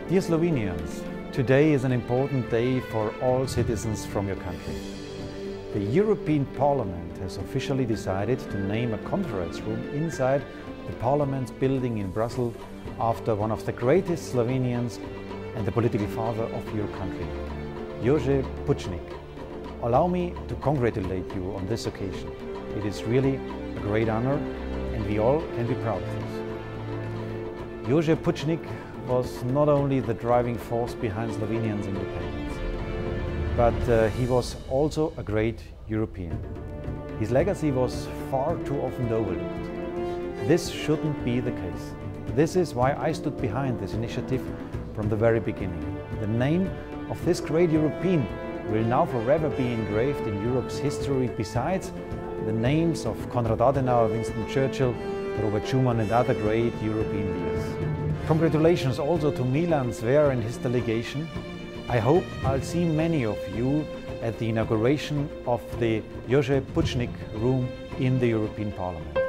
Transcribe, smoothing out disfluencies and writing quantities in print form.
Dear Slovenians, today is an important day for all citizens from your country. The European Parliament has officially decided to name a conference room inside the Parliament's building in Brussels after one of the greatest Slovenians and the political father of your country, Jože Pučnik. Allow me to congratulate you on this occasion. It is really a great honor and we all can be proud of this. Jože Pučnik was not only the driving force behind Slovenians' independence, but he was also a great European. His legacy was far too often overlooked. This shouldn't be the case. This is why I stood behind this initiative from the very beginning. The name of this great European will now forever be engraved in Europe's history, besides the names of Konrad Adenauer, Winston Churchill, Robert Schuman and other great European leaders. Congratulations also to Milan Zver and his delegation. I hope I'll see many of you at the inauguration of the Jože Pučnik room in the European Parliament.